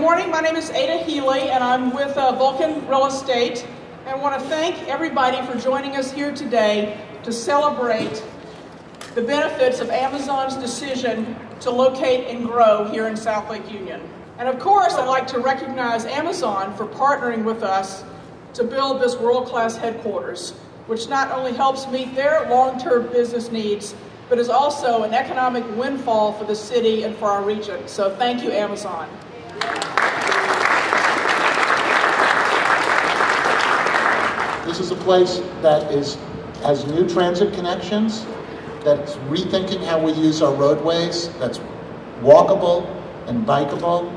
morning. My name is Ada Healy, and I'm with Vulcan Real Estate. And I want to thank everybody for joining us here today to celebrate the benefits of Amazon's decision to locate and grow here in South Lake Union. And of course, I'd like to recognize Amazon for partnering with us to build this world-class headquarters, which not only helps meet their long-term business needs, but is also an economic windfall for the city and for our region. So thank you, Amazon. This is a place that has new transit connections, that's rethinking how we use our roadways, that's walkable and bikeable,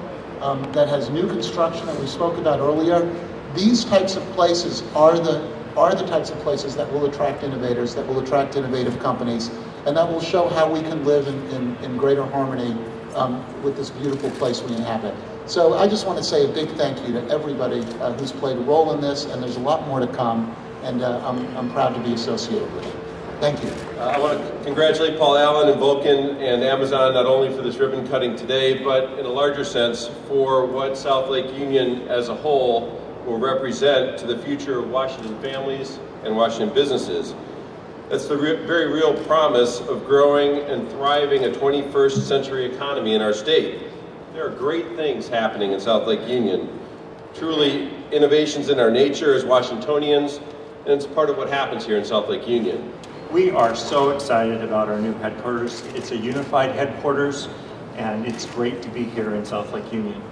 that has new construction that we spoke about earlier. These types of places are the types of places that will attract innovators, that will attract innovative companies, and that will show how we can live in greater harmony with this beautiful place we inhabit. So I just want to say a big thank you to everybody who's played a role in this, and there's a lot more to come, and I'm proud to be associated with it. Thank you. I want to congratulate Paul Allen and Vulcan and Amazon not only for this ribbon cutting today, but in a larger sense for what South Lake Union as a whole will represent to the future of Washington families and Washington businesses. That's the very real promise of growing and thriving a 21st century economy in our state. There are great things happening in South Lake Union. Truly innovations in our nature as Washingtonians, and it's part of what happens here in South Lake Union. We are so excited about our new headquarters. It's a unified headquarters, and it's great to be here in South Lake Union.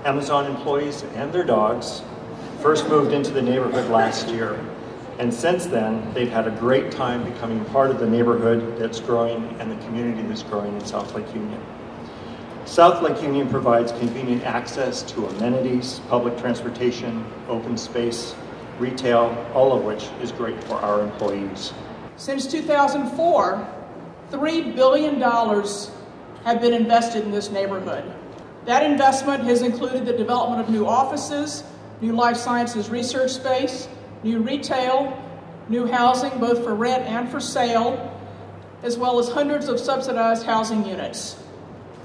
Amazon employees and their dogs first moved into the neighborhood last year, and since then, they've had a great time becoming part of the neighborhood that's growing and the community that's growing in South Lake Union. South Lake Union provides convenient access to amenities, public transportation, open space, retail, all of which is great for our employees. Since 2004, $3 billion have been invested in this neighborhood. That investment has included the development of new offices, new life sciences research space, new retail, new housing both for rent and for sale, as well as hundreds of subsidized housing units.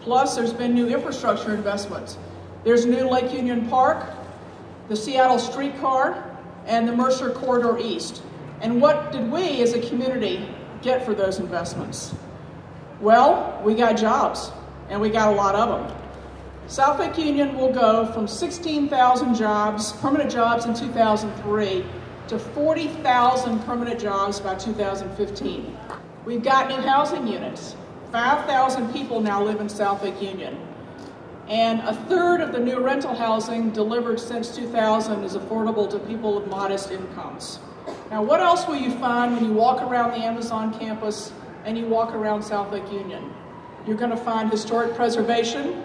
Plus, there's been new infrastructure investments. There's new Lake Union Park, the Seattle streetcar, and the Mercer Corridor East. And what did we as a community get for those investments? Well, we got jobs, and we got a lot of them. South Lake Union will go from 16,000 jobs, permanent jobs in 2003, to 40,000 permanent jobs by 2015. We've got new housing units. 5,000 people now live in South Lake Union. And a third of the new rental housing delivered since 2000 is affordable to people with modest incomes. Now, what else will you find when you walk around the Amazon campus and you walk around South Lake Union? You're going to find historic preservation.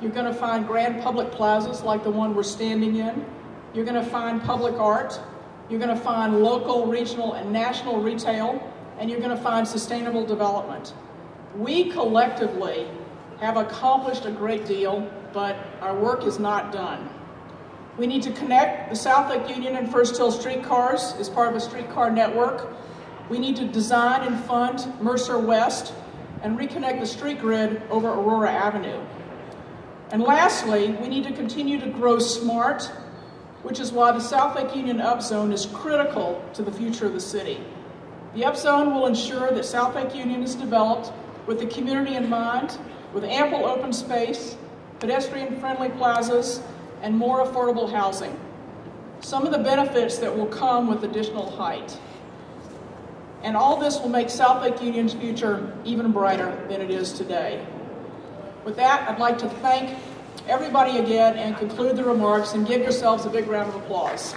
You're going to find grand public plazas like the one we're standing in. You're going to find public art. You're going to find local, regional, and national retail. And you're going to find sustainable development. We collectively have accomplished a great deal, but our work is not done. We need to connect the South Lake Union and First Hill streetcars as part of a streetcar network. We need to design and fund Mercer West and reconnect the street grid over Aurora Avenue. And lastly, we need to continue to grow smart, which is why the South Lake Union Upzone is critical to the future of the city. The Upzone will ensure that South Lake Union is developed with the community in mind, with ample open space, pedestrian-friendly plazas, and more affordable housing. Some of the benefits that will come with additional height. And all this will make South Lake Union's future even brighter than it is today. With that, I'd like to thank everybody again and conclude the remarks and give yourselves a big round of applause.